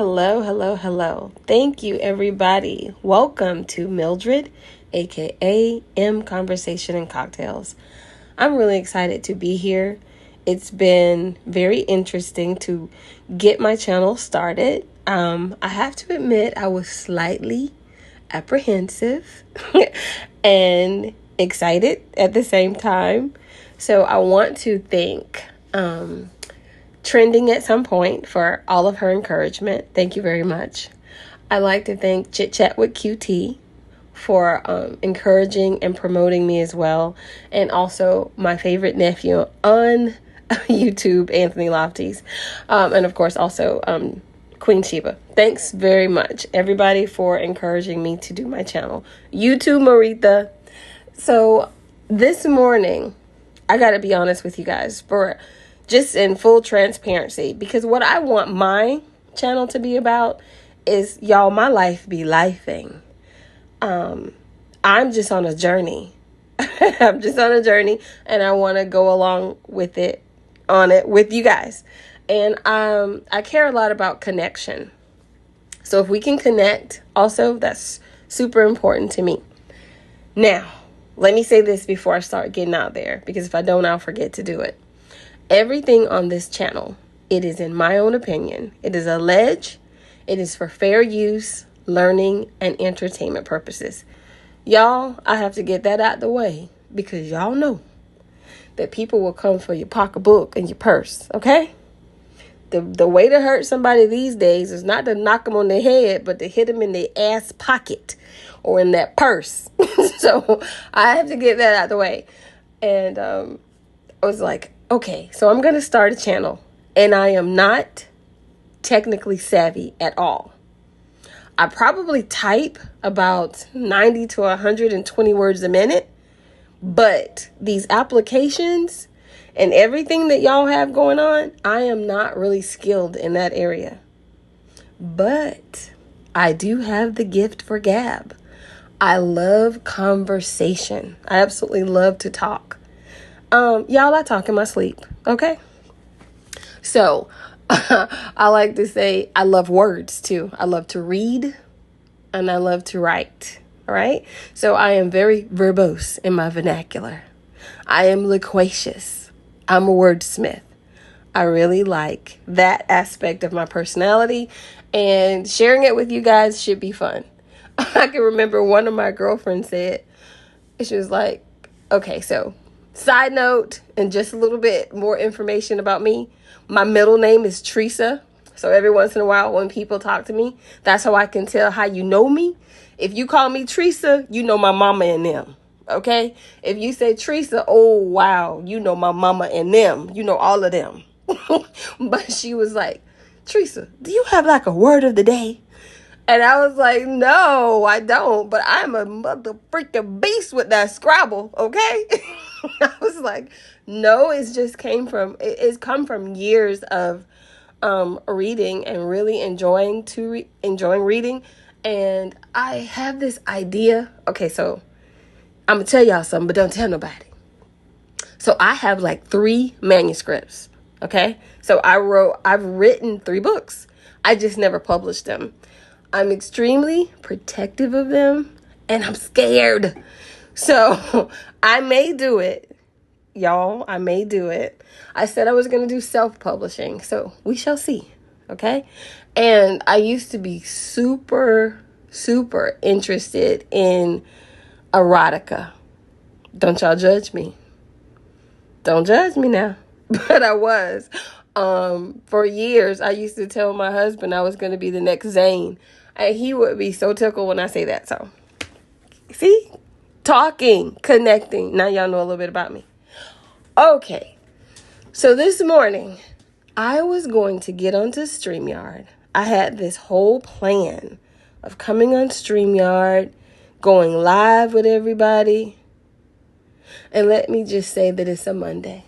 Hello, hello, hello. Thank you, everybody. Welcome to Mildred, aka M Conversation and Cocktails. I'm really excited to be here. It's been very interesting to get my channel started. I have to admit, I was slightly apprehensive and excited at the same time. So I want to thank Trending at some point for all of her encouragement. Thank you very much. I'd like to thank Chit Chat with QT for encouraging and promoting me as well. And also my favorite nephew on YouTube, Anthony Lofties. And of course also Queen Sheba. Thanks very much, everybody, for encouraging me to do my channel. You too, Maritha. So this morning, I got to be honest with you guys, for just in full transparency, because what I want my channel to be about is, y'all, my life be lifing. I'm just on a journey. I'm just on a journey, and I want to go along with it with you guys. And I care a lot about connection. So if we can connect, also, that's super important to me. Now, let me say this before I start getting out there, because if I don't, I'll forget to do it. Everything on this channel, it is in my own opinion. It is alleged. It is for fair use, learning, and entertainment purposes. Y'all, I have to get that out the way, because y'all know that people will come for your pocketbook and your purse, okay? The way to hurt somebody these days is not to knock them on their head, but to hit them in their ass pocket or in that purse. So I have to get that out the way. And I was like, okay, so I'm going to start a channel, and I am not technically savvy at all. I probably type about 90 to 120 words a minute, but these applications and everything that y'all have going on, I am not really skilled in that area. But I do have the gift for gab. I love conversation. I absolutely love to talk. Y'all, I talk in my sleep, okay? So, I like to say I love words too. I love to read and I love to write, all right? So I am very verbose in my vernacular. I am loquacious. I'm a wordsmith. I really like that aspect of my personality, and sharing it with you guys should be fun. I can remember one of my girlfriends said, she was like, okay, so side note, and just a little bit more information about me. My middle name is Teresa. So every once in a while when people talk to me, that's how I can tell how you know me. If you call me Teresa, you know my mama and them. Okay? If you say Teresa, oh, wow, you know my mama and them. You know all of them. But she was like, Teresa, do you have like a word of the day? And I was like, no, I don't. But I'm a mother freaking beast with that Scrabble, okay? I was like, no, it's come from years of reading and really enjoying reading. And I have this idea. Okay, so I'm going to tell y'all something, but don't tell nobody. So I have like 3 manuscripts, okay? So I've written 3 books. I just never published them. I'm extremely protective of them, and I'm scared. So I may do it, y'all. I may do it. I said I was going to do self-publishing, so we shall see, okay? And I used to be super, super interested in erotica. Don't y'all judge me. Don't judge me now. But I was. For years, I used to tell my husband I was going to be the next Zane. And he would be so tickled when I say that. So, see? Talking, connecting. Now y'all know a little bit about me. Okay. So this morning, I was going to get onto StreamYard. I had this whole plan of coming on StreamYard, going live with everybody. And let me just say that it's a Monday.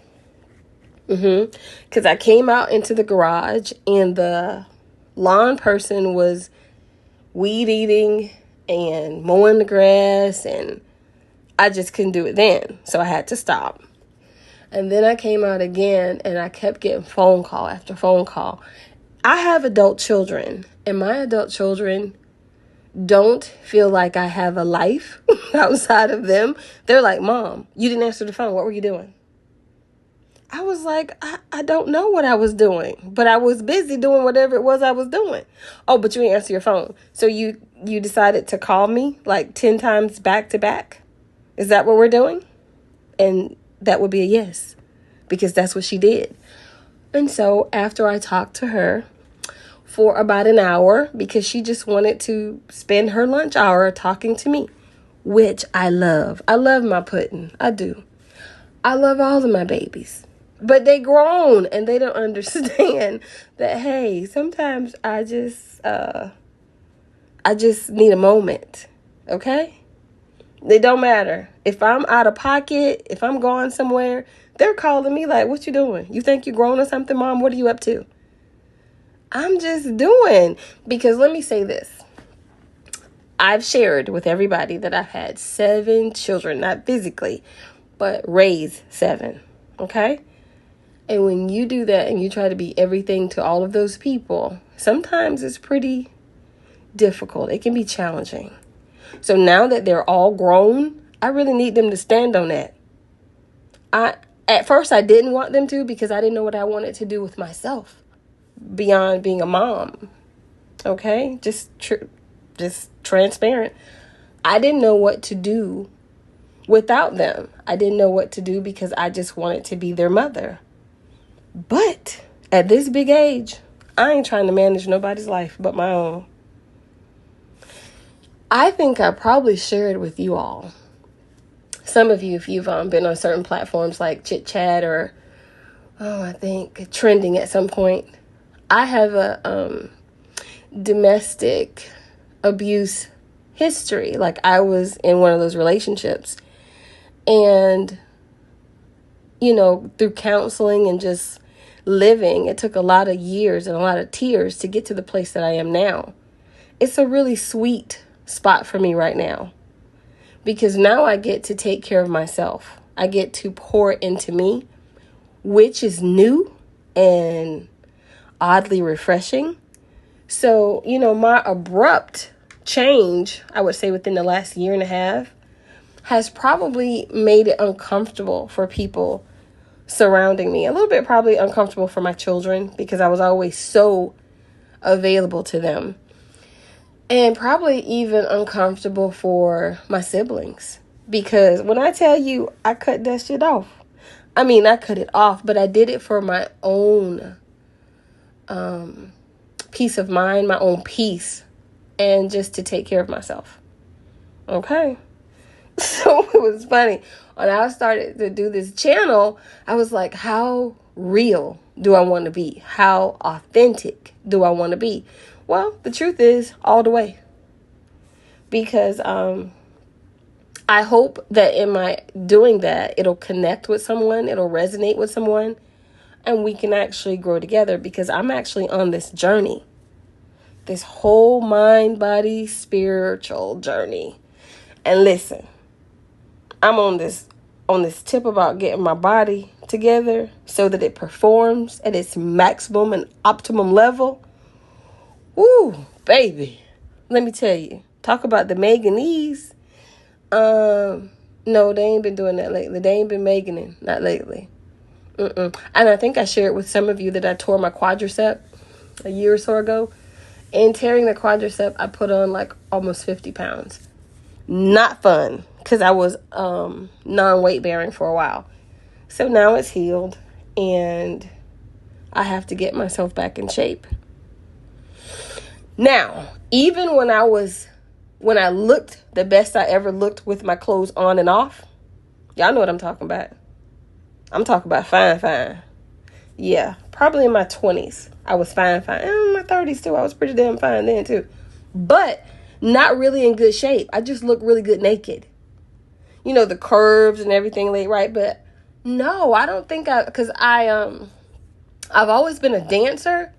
Because I came out into the garage and the lawn person was weed eating and mowing the grass, and I just couldn't do it then. So I had to stop. And then I came out again and I kept getting phone call after phone call. I have adult children, and my adult children don't feel like I have a life outside of them. They're like, Mom, you didn't answer the phone. What were you doing? I was like, I don't know what I was doing, but I was busy doing whatever it was I was doing. Oh, but you didn't answer your phone. So you decided to call me like 10 times back to back? Is that what we're doing? And that would be a yes, because that's what she did. And so after I talked to her for about an hour, because she just wanted to spend her lunch hour talking to me, which I love. I love my pudding. I do. I love all of my babies. But they grown and they don't understand that, hey, sometimes I just need a moment. Okay? It don't matter. If I'm out of pocket, if I'm going somewhere, they're calling me like, what you doing? You think you grown or something, Mom? What are you up to? I'm just doing. Because let me say this. I've shared with everybody that I've had 7 children, not physically, but raised 7. Okay? And when you do that and you try to be everything to all of those people, sometimes it's pretty difficult. It can be challenging. So now that they're all grown, I really need them to stand on that. At first I didn't want them to, because I didn't know what I wanted to do with myself beyond being a mom. Okay? Just transparent. I didn't know what to do without them. I didn't know what to do because I just wanted to be their mother. But at this big age, I ain't trying to manage nobody's life but my own. I think I probably shared with you all. Some of you, if you've been on certain platforms like Chit Chat or, I think Trending at some point. I have a domestic abuse history. Like, I was in one of those relationships. And, through counseling and just living, it took a lot of years and a lot of tears to get to the place that I am now. It's a really sweet spot for me right now, because now I get to take care of myself. I get to pour into me, which is new and oddly refreshing. So, my abrupt change, I would say within the last year and a half, has probably made it uncomfortable for people surrounding me. A little bit probably uncomfortable for my children, because I was always so available to them. And probably even uncomfortable for my siblings. Because when I tell you I cut that shit off, I mean, I cut it off, but I did it for my own peace of mind, my own peace, and just to take care of myself. Okay? So it was funny. When I started to do this channel, I was like, how real do I want to be? How authentic do I want to be? Well, the truth is, all the way. Because I hope that in my doing that, it'll connect with someone, it'll resonate with someone, and we can actually grow together, because I'm actually on this journey. This whole mind, body, spiritual journey. And listen, I'm on this tip about getting my body together so that it performs at its maximum and optimum level. Woo, baby. Let me tell you. Talk about the Meganese. No, they ain't been doing that lately. They ain't been Meganing. Not lately. And I think I shared with some of you that I tore my quadricep a year or so ago. And tearing the quadricep, I put on like almost 50 pounds. Not fun, because I was non-weight bearing for a while. So now it's healed, and I have to get myself back in shape. Now, even when I looked the best I ever looked with my clothes on and off, y'all know what I'm talking about. I'm talking about fine. Yeah, probably in my 20s, I was fine. And in my 30s too, I was pretty damn fine then too. But not really in good shape. I just look really good naked. The curves and everything laid right. But no, I don't think because I've always been a dancer,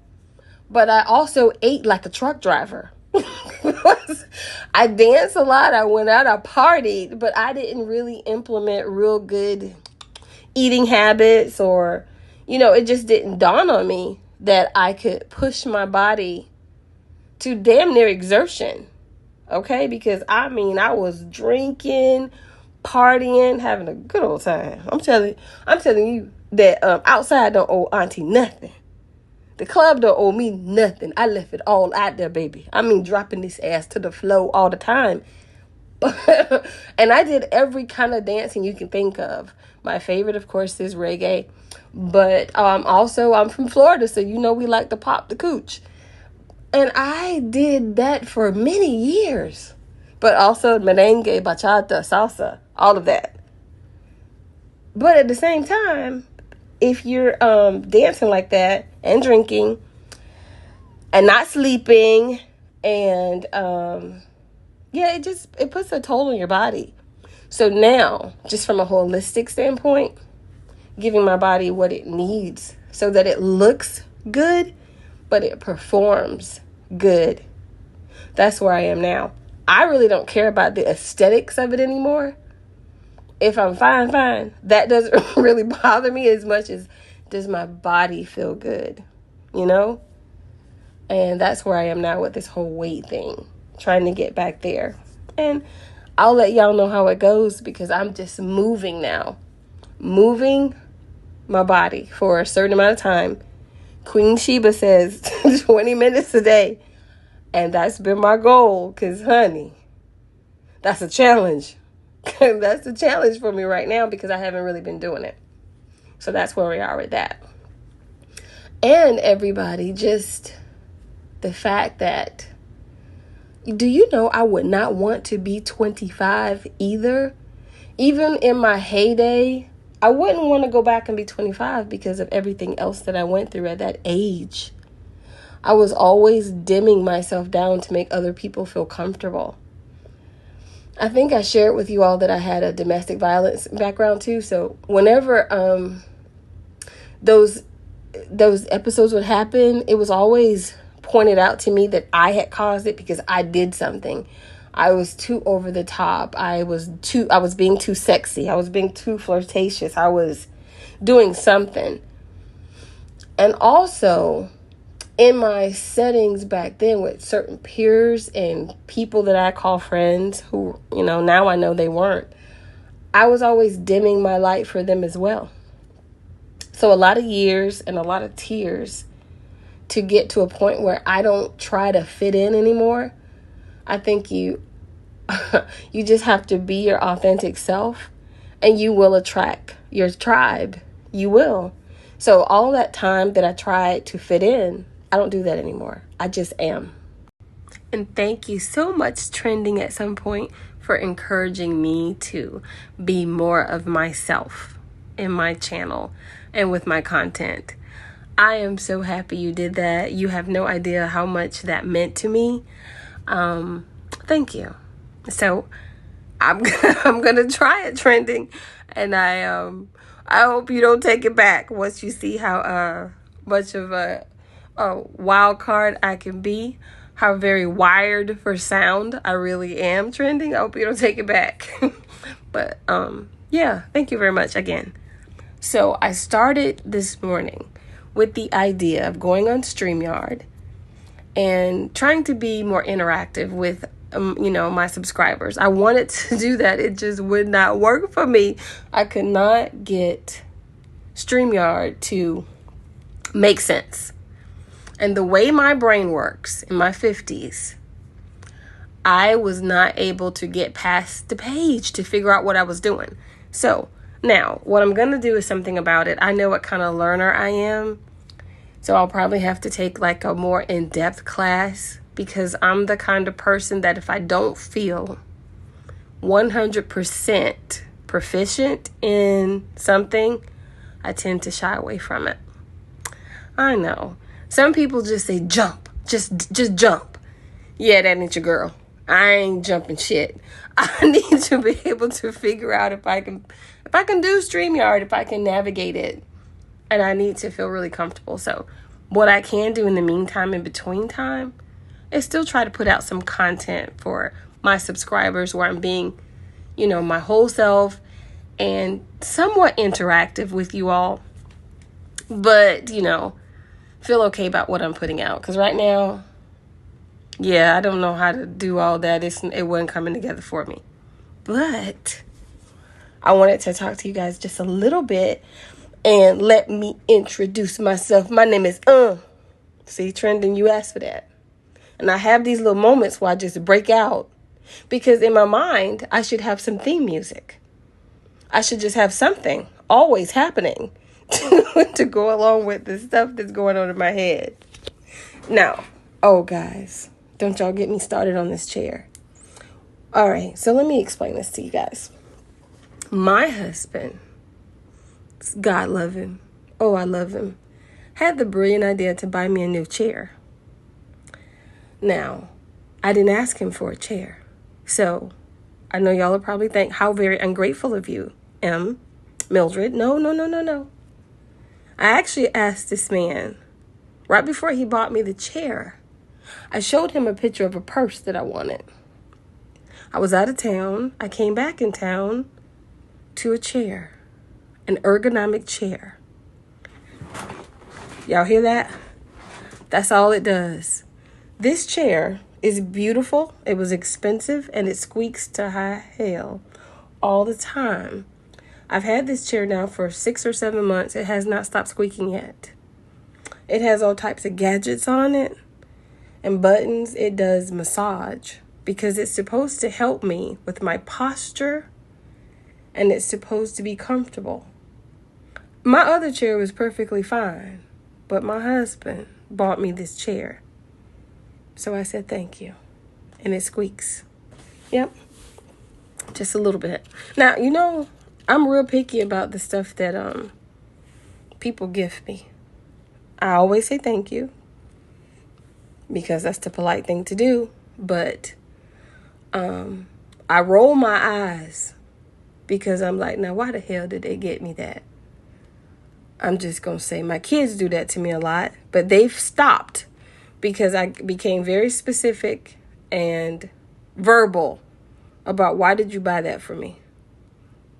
but I also ate like a truck driver. I danced a lot. I went out, I partied, but I didn't really implement real good eating habits, or, it just didn't dawn on me that I could push my body to damn near exertion. Okay, because I was drinking, partying, having a good old time. I'm telling you that outside don't owe auntie nothing. The club don't owe me nothing. I left it all out there, baby. Dropping this ass to the floor all the time. And I did every kind of dancing you can think of. My favorite, of course, is reggae. But also, I'm from Florida, so we like to pop the cooch. And I did that for many years. But also merengue, bachata, salsa, all of that. But at the same time, if you're dancing like that and drinking and not sleeping and it puts a toll on your body. So now, just from a holistic standpoint, giving my body what it needs so that it looks good, but it performs good. That's where I am now. I really don't care about the aesthetics of it anymore. If I'm fine. That doesn't really bother me as much as does my body feel good, And that's where I am now with this whole weight thing, trying to get back there. And I'll let y'all know how it goes because I'm just moving now. Moving my body for a certain amount of time. Queen Sheba says 20 minutes a day. And that's been my goal because, honey, that's a challenge. That's a challenge for me right now because I haven't really been doing it. So that's where we are with that. And everybody, just the fact that, do you know I would not want to be 25 either? Even in my heyday, I wouldn't want to go back and be 25 because of everything else that I went through at that age. I was always dimming myself down to make other people feel comfortable. I think I shared with you all that I had a domestic violence background too. So whenever those episodes would happen, it was always pointed out to me that I had caused it because I did something. I was too over the top. I was being too sexy. I was being too flirtatious. I was doing something. And also, in my settings back then with certain peers and people that I call friends who, now I know they weren't, I was always dimming my light for them as well. So a lot of years and a lot of tears to get to a point where I don't try to fit in anymore. I think you just have to be your authentic self and you will attract your tribe. You will. So all that time that I tried to fit in, I don't do that anymore. I just am. And thank you so much, Trending at Some Point, for encouraging me to be more of myself in my channel and with my content. I am so happy you did that. You have no idea how much that meant to me. Thank you. So I'm gonna try it, Trending, and I hope you don't take it back once you see how much of a wild card I can be, how very wired for sound I really am, Trending. I hope you don't take it back. But yeah, thank you very much again. So I started this morning with the idea of going on StreamYard and trying to be more interactive with my subscribers. I wanted to do that. It just would not work for me. I could not get StreamYard to make sense. And the way my brain works in my 50s, I was not able to get past the page to figure out what I was doing. So now what I'm going to do is something about it. I know what kind of learner I am. So I'll probably have to take like a more in-depth class because I'm the kind of person that if I don't feel 100% proficient in something, I tend to shy away from it. I know. Some people just say jump. Just jump. Yeah, that ain't your girl. I ain't jumping shit. I need to be able to figure out if I can do StreamYard, if I can navigate it. And I need to feel really comfortable. So what I can do in the meantime, in between time, is still try to put out some content for my subscribers where I'm being, my whole self and somewhat interactive with you all. But, feel okay about what I'm putting out. Because right now, yeah, I don't know how to do all that. It wasn't coming together for me. But I wanted to talk to you guys just a little bit. And let me introduce myself. My name is See, Trending, you asked for that. And I have these little moments where I just break out. Because in my mind, I should have some theme music. I should just have something always happening to go along with the stuff that's going on in my head. Now, oh guys, don't y'all get me started on this chair. All right, so let me explain this to you guys. My husband, God love him, oh I love him, had the brilliant idea to buy me a new chair. Now, I didn't ask him for a chair. So, I know y'all will probably think how very ungrateful of you, Mildred. No. I actually asked this man, right before he bought me the chair, I showed him a picture of a purse that I wanted. I was out of town. I came back in town to a chair, an ergonomic chair. Y'all hear that? That's all it does. This chair is beautiful. It was expensive and it squeaks to high hell all the time. I've had this chair now for 6 or 7 months. It has not stopped squeaking yet. It has all types of gadgets on it and buttons. It does massage because it's supposed to help me with my posture and it's supposed to be comfortable. My other chair was perfectly fine, but my husband bought me this chair. So I said, thank you. And it squeaks. Yep. Just a little bit. Now, you know, I'm real picky about the stuff that people gift me. I always say thank you because that's the polite thing to do. But I roll my eyes because I'm like, now why the hell did they get me that? I'm just going to say my kids do that to me a lot, but they've stopped. Because I became very specific and verbal about why did you buy that for me?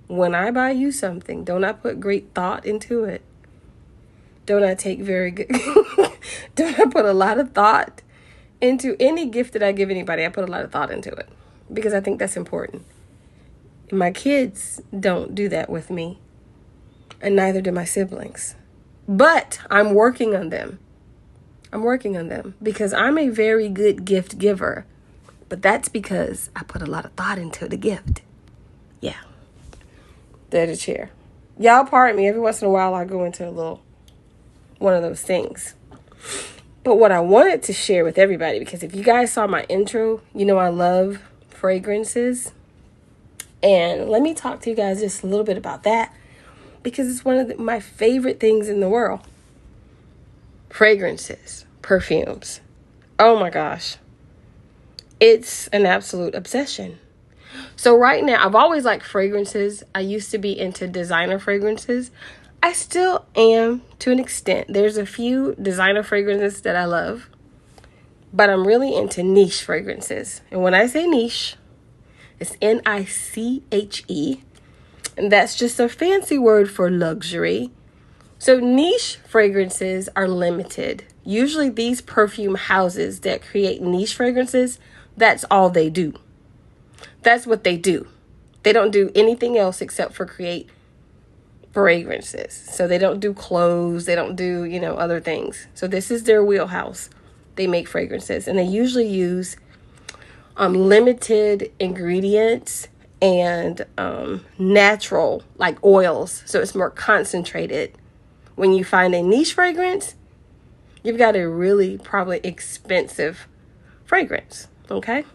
When I buy you something, don't I put great thought into it? Don't I take very good... Don't I put a lot of thought into any gift that I give anybody? I put a lot of thought into it because I think that's important. My kids don't do that with me, and neither do my siblings. But I'm working on them. Because I'm a very good gift giver. But that's because I put a lot of thought into the gift. Yeah. There's a chair. Y'all pardon me. Every once in a while I go into one of those things. But what I wanted to share with everybody, because if you guys saw my intro, you know I love fragrances. And let me talk to you guys just a little bit about that. Because it's one of my favorite things in the world. Fragrances, perfumes. Oh my gosh. It's an absolute obsession. So right now, I've always liked fragrances. I used to be into designer fragrances. I still am to an extent. There's a few designer fragrances that I love. But I'm really into niche fragrances. And when I say niche, it's Niche. And that's just a fancy word for luxury. So niche fragrances are limited. Usually these perfume houses that create niche fragrances, that's all they do. That's what they do. They don't do anything else except for create fragrances. So they don't do clothes. They don't do, other things. So this is their wheelhouse. They make fragrances. And they usually use limited ingredients and natural, like oils. So it's more concentrated. When you find a niche fragrance, you've got a really probably expensive fragrance, okay?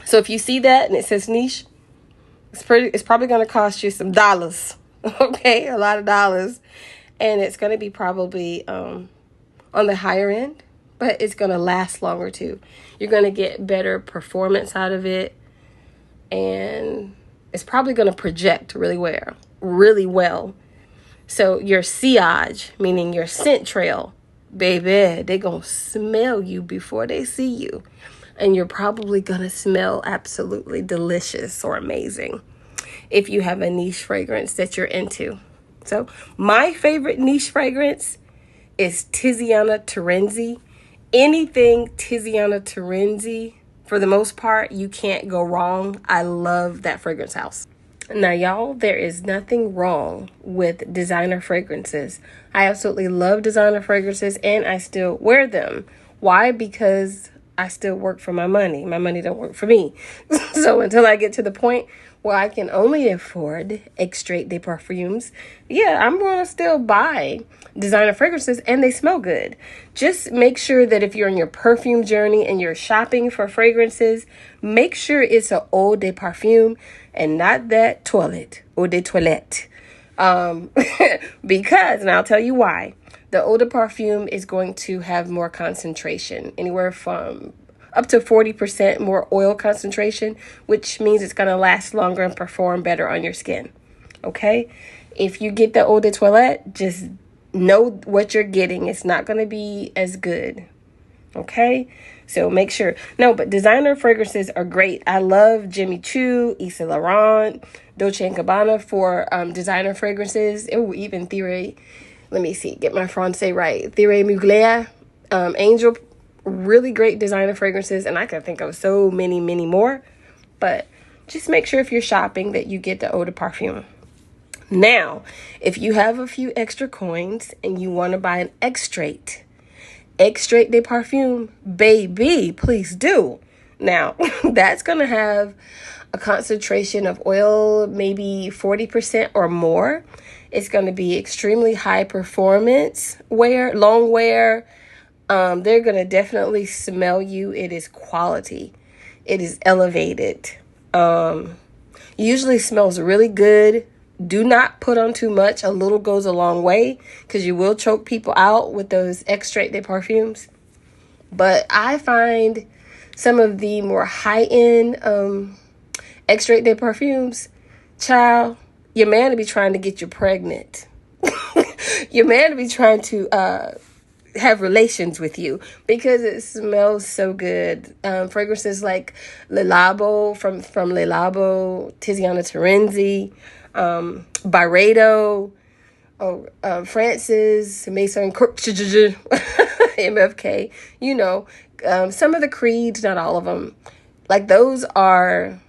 So if you see that and it says niche, it's probably going to cost you some dollars, okay? A lot of dollars. And it's going to be probably on the higher end, but it's going to last longer too. You're going to get better performance out of it. And it's probably going to project really well. So your sillage, meaning your scent trail, baby, they're going to smell you before they see you. And you're probably going to smell absolutely delicious or amazing if you have a niche fragrance that you're into. So my favorite niche fragrance is Tiziana Terenzi. Anything Tiziana Terenzi, for the most part, you can't go wrong. I love that fragrance house. Now, y'all, there is nothing wrong with designer fragrances. I absolutely love designer fragrances, and I still wear them. Why? Because I still work for my money. My money don't work for me. So until I get to the point where I can only afford extrait de parfums, yeah, I'm going to still buy designer fragrances, and they smell good. Just make sure that if you're on your perfume journey and you're shopping for fragrances, make sure it's an eau de parfum and not that eau de toilette. Because, and I'll tell you why. The eau de parfum is going to have more concentration, anywhere from up to 40% more oil concentration, which means it's going to last longer and perform better on your skin. Okay? If you get the eau de toilette, just know what you're getting. It's not going to be as good. Okay? So make sure. No, but designer fragrances are great. I love Jimmy Choo, Yves Saint Laurent, Dolce & Gabbana for designer fragrances. Oh, even Thierry. Let me see. Get my Francais right. Thierry Mugler, Angel. Really great designer fragrances. And I can think of so many, many more. But just make sure if you're shopping that you get the eau de parfum. Now, if you have a few extra coins and you want to buy an extrait de parfum, baby, please do. Now, that's going to have a concentration of oil, maybe 40% or more. It's going to be extremely high performance wear, long wear. They're going to definitely smell you. It is quality. It is elevated. Usually smells really good. Do not put on too much. A little goes a long way because you will choke people out with those extrait de parfums. But I find some of the more high-end extrait de parfums, child, your man will be trying to get you pregnant. Your man will be trying to have relations with you because it smells so good. Fragrances like Le Labo from Le Labo, Tiziana Terenzi, Byredo, Francis, Mason, MFK, you know, some of the creeds, not all of them. Like those are,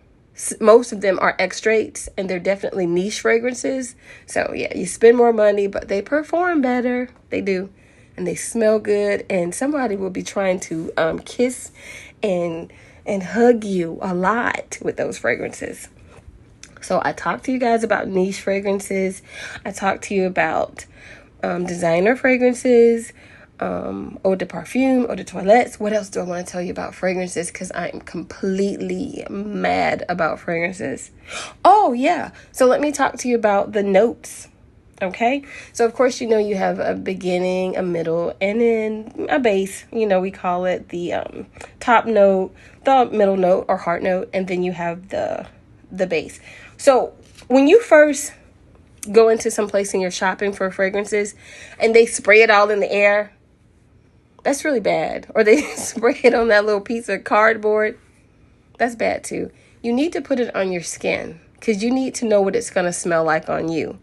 most of them are extracts and they're definitely niche fragrances. So yeah, you spend more money, but they perform better. They do. And they smell good. And somebody will be trying to kiss and hug you a lot with those fragrances. So I talked to you guys about niche fragrances. I talked to you about designer fragrances, eau de parfum, eau de toilettes. What else do I want to tell you about fragrances? Because I'm completely mad about fragrances. Oh, yeah. So let me talk to you about the notes. Okay. So, of course, you know, you have a beginning, a middle, and then a base. You know, we call it the top note, the middle note or heart note, and then you have the base. So when you first go into some place and you're shopping for fragrances and they spray it all in the air, that's really bad. Or they spray it on that little piece of cardboard. That's bad too. You need to put it on your skin because you need to know what it's going to smell like on you.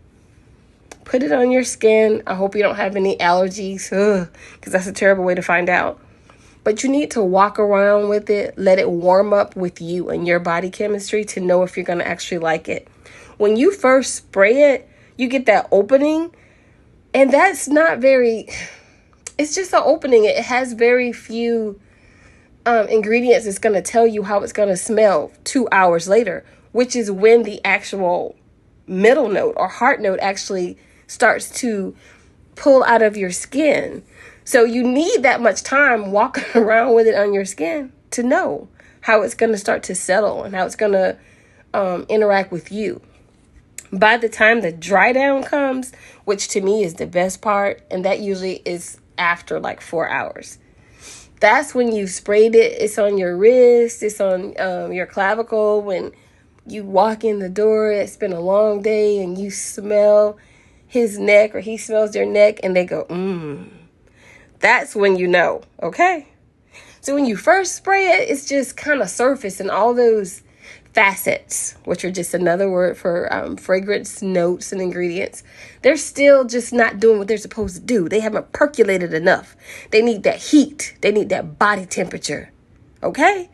Put it on your skin. I hope you don't have any allergies because that's a terrible way to find out. But you need to walk around with it, let it warm up with you and your body chemistry to know if you're going to actually like it. When you first spray it, you get that opening, and that's not very, it's just an opening. It has very few ingredients. It's going to tell you how it's going to smell 2 hours later, which is when the actual middle note or heart note actually starts to pull out of your skin. So you need that much time walking around with it on your skin to know how it's going to start to settle and how it's going to interact with you. By the time the dry down comes, which to me is the best part, and that usually is after like 4 hours. That's when you sprayed it. It's on your wrist. It's on your clavicle. When you walk in the door, it's been a long day and you smell his neck or he smells your neck and they go, That's when you know, okay? So when you first spray it, it's just kind of surface and all those facets, which are just another word for fragrance notes and ingredients. They're still just not doing what they're supposed to do. They haven't percolated enough. They need that heat. They need that body temperature. Okay?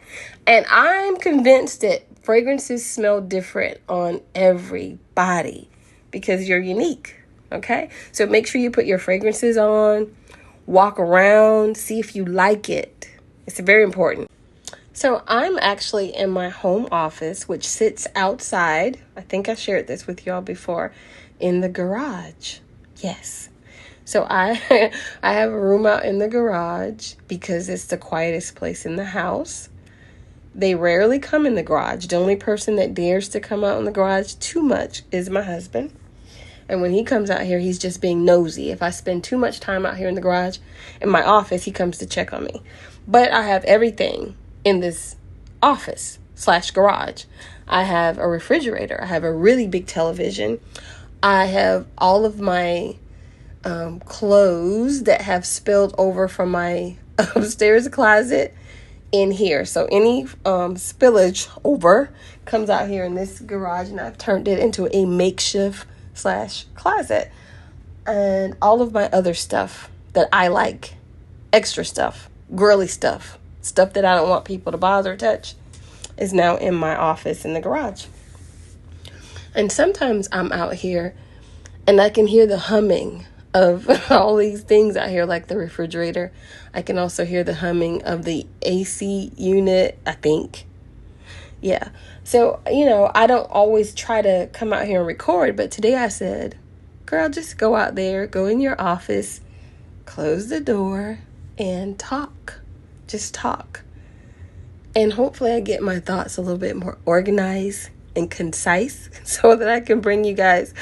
And I'm convinced that fragrances smell different on everybody because you're unique. Okay? So make sure you put your fragrances on, walk around, see if you like it. It's very important. So I'm actually in my home office, which sits outside. I think I shared this with y'all before, in the garage. Yes. So I I have a room out in the garage because it's the quietest place in the house. They rarely come in the garage. The only person that dares to come out in the garage too much is my husband. And when he comes out here, he's just being nosy. If I spend too much time out here in the garage, in my office, he comes to check on me. But I have everything in this office/garage. I have a refrigerator. I have a really big television. I have all of my clothes that have spilled over from my upstairs closet in here. So any spillage over comes out here in this garage, and I've turned it into a makeshift/closet. And all of my other stuff that I like, extra stuff, girly stuff that I don't want people to bother or touch, is now in my office in the garage. And sometimes I'm out here and I can hear the humming of all these things out here, like the refrigerator. I can also hear the humming of the AC unit, I think. Yeah. So, I don't always try to come out here and record, but today I said, girl, just go out there, go in your office, close the door, and talk. Just talk. And hopefully I get my thoughts a little bit more organized and concise so that I can bring you guys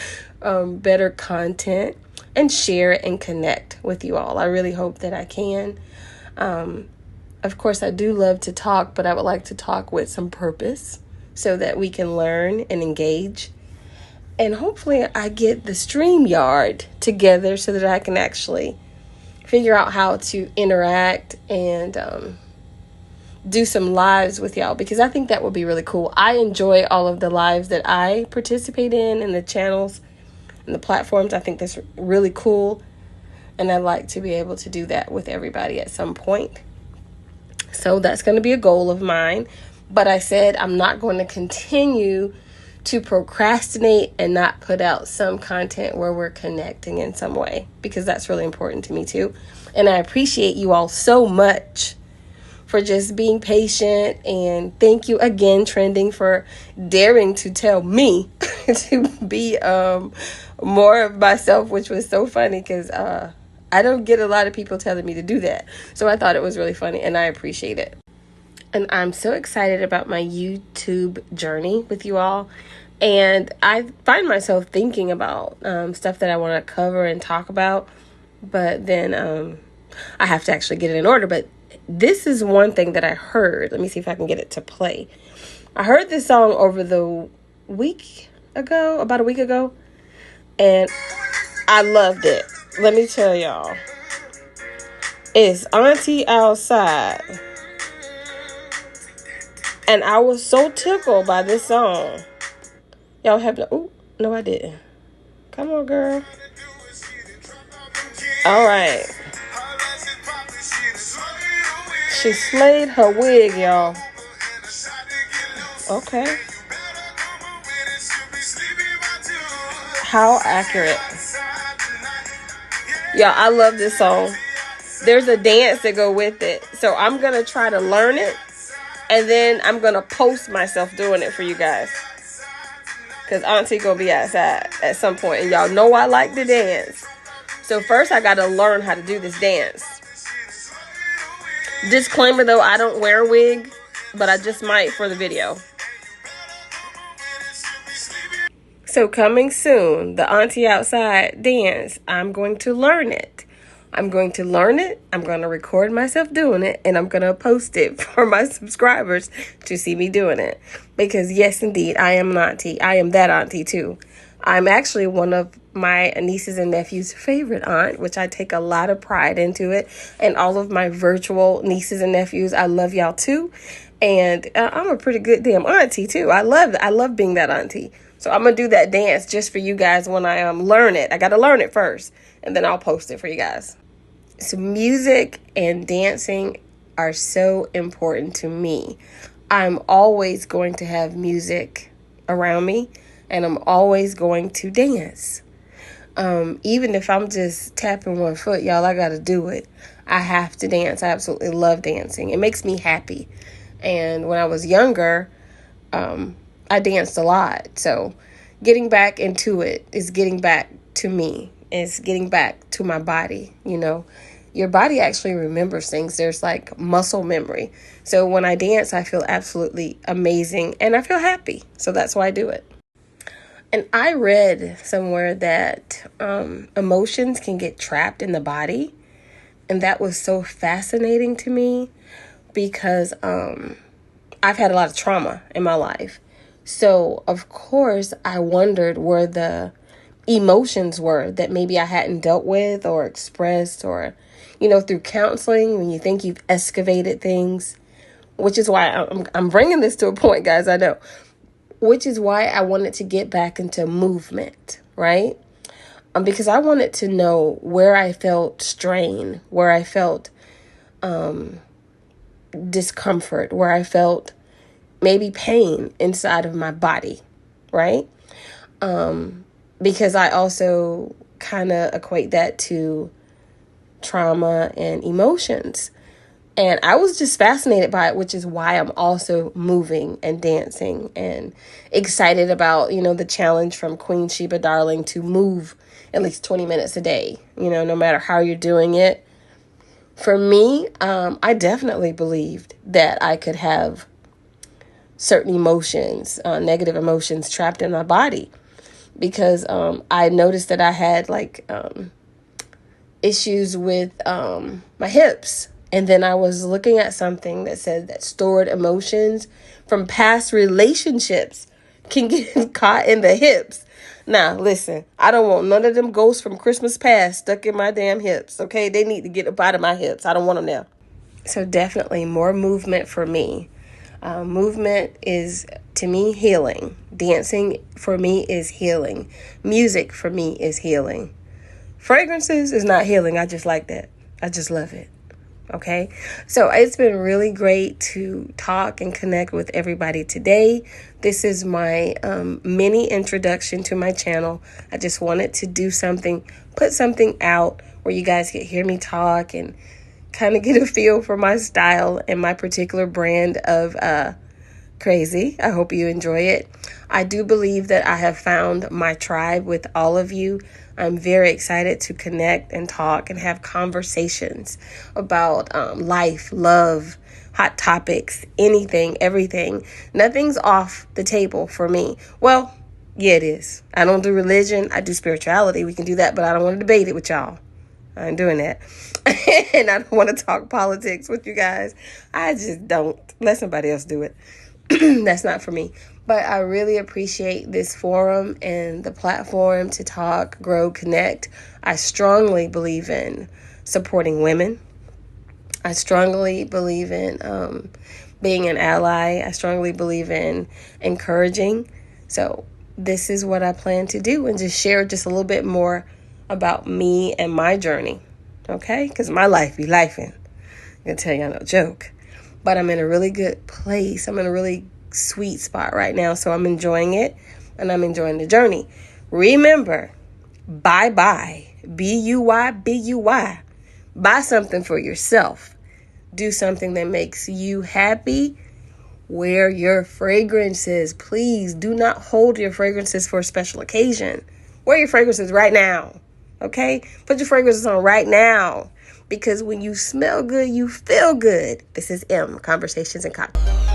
better content and share it and connect with you all. I really hope that I can. Of course, I do love to talk, but I would like to talk with some purpose so that we can learn and engage. And hopefully I get the StreamYard together so that I can actually figure out how to interact and do some lives with y'all, because I think that would be really cool. I enjoy all of the lives that I participate in and the channels and the platforms. I think that's really cool, and I'd like to be able to do that with everybody at some point. So that's going to be a goal of mine. But I said I'm not going to continue to procrastinate and not put out some content where we're connecting in some way, because that's really important to me too. And I appreciate you all so much for just being patient, and thank you again, Trending, for daring to tell me to be more of myself, which was so funny because I don't get a lot of people telling me to do that. So I thought it was really funny, and I appreciate it. And I'm so excited about my YouTube journey with you all. And I find myself thinking about stuff that I want to cover and talk about. But then I have to actually get it in order. But this is one thing that I heard. Let me see if I can get it to play. I heard this song over about a week ago. And I loved it. Let me tell y'all. It's Auntie Outside. And I was so tickled by this song. Y'all have no... Ooh, no, I didn't. Come on, girl. All right. She slayed her wig, y'all. Okay. How accurate. Yeah, I love this song. There's a dance that go with it. So I'm going to try to learn it. And then I'm going to post myself doing it for you guys. Because Auntie going to be outside at some point. And y'all know I like to dance. So first I got to learn how to do this dance. Disclaimer though, I don't wear a wig. But I just might for the video. So coming soon, the Auntie Outside dance. I'm going to learn it. I'm going to record myself doing it, and I'm going to post it for my subscribers to see me doing it. Because yes, indeed, I am an auntie. I am that auntie too. I'm actually one of my nieces and nephews' favorite aunt, which I take a lot of pride into it. And all of my virtual nieces and nephews, I love y'all too. And I'm a pretty good damn auntie too. I love being that auntie. So I'm gonna do that dance just for you guys when I learn it. I gotta learn it first, and then I'll post it for you guys. So music and dancing are so important to me. I'm always going to have music around me, and I'm always going to dance. Even if I'm just tapping one foot, y'all, I gotta do it. I have to dance. I absolutely love dancing. It makes me happy. And when I was younger, I danced a lot. So getting back into it is getting back to me. It's getting back to my body. You know, your body actually remembers things. There's like muscle memory. So when I dance, I feel absolutely amazing and I feel happy. So that's why I do it. And I read somewhere that emotions can get trapped in the body. And that was so fascinating to me because I've had a lot of trauma in my life. So, of course, I wondered where the emotions were that maybe I hadn't dealt with or expressed or, you know, through counseling when you think you've excavated things, which is why I'm bringing this to a point, guys, I know, which is why I wanted to get back into movement, right? Because I wanted to know where I felt strain, where I felt discomfort, where I felt maybe pain inside of my body, right? Because I also kind of equate that to trauma and emotions. And I was just fascinated by it, which is why I'm also moving and dancing and excited about, you know, the challenge from Queen Sheba Darling to move at least 20 minutes a day, you know, no matter how you're doing it. For me, I definitely believed that I could have certain emotions, negative emotions trapped in my body because I noticed that I had like issues with my hips. And then I was looking at something that said that stored emotions from past relationships can get caught in the hips. Now, listen, I don't want none of them ghosts from Christmas past stuck in my damn hips, okay? They need to get up out of my hips. I don't want them there. So definitely more movement for me. Movement is, to me, healing. Dancing, for me, is healing. Music, for me, is healing. Fragrances is not healing. I just like that. I just love it. Okay, so it's been really great to talk and connect with everybody today. This is my mini introduction to my channel. I just wanted to do something, put something out where you guys could hear me talk and kind of get a feel for my style and my particular brand of crazy. I hope you enjoy it. I do believe that I have found my tribe with all of you. I'm very excited to connect and talk and have conversations about life, love, hot topics, anything, everything. Nothing's off the table for me. Well, yeah, it is. I don't do religion. I do spirituality. We can do that, but I don't want to debate it with y'all. I ain't doing that. And I don't want to talk politics with you guys. I just don't. Let somebody else do it. That's not for me. But I really appreciate this forum and the platform to talk, grow, connect. I strongly believe in supporting women. I strongly believe in being an ally. I strongly believe in encouraging. So this is what I plan to do and just share just a little bit more about me and my journey. Okay? Because my life be lifing. I'm going to tell y'all no joke. But I'm in a really good place. I'm in a really sweet spot right now. So I'm enjoying it and I'm enjoying the journey. Remember, bye-bye. B-U-Y, B-U-Y. Buy something for yourself. Do something that makes you happy. Wear your fragrances. Please do not hold your fragrances for a special occasion. Wear your fragrances right now. Okay? Put your fragrances on right now. Because when you smell good, you feel good. This is M, Conversations and Cocktails.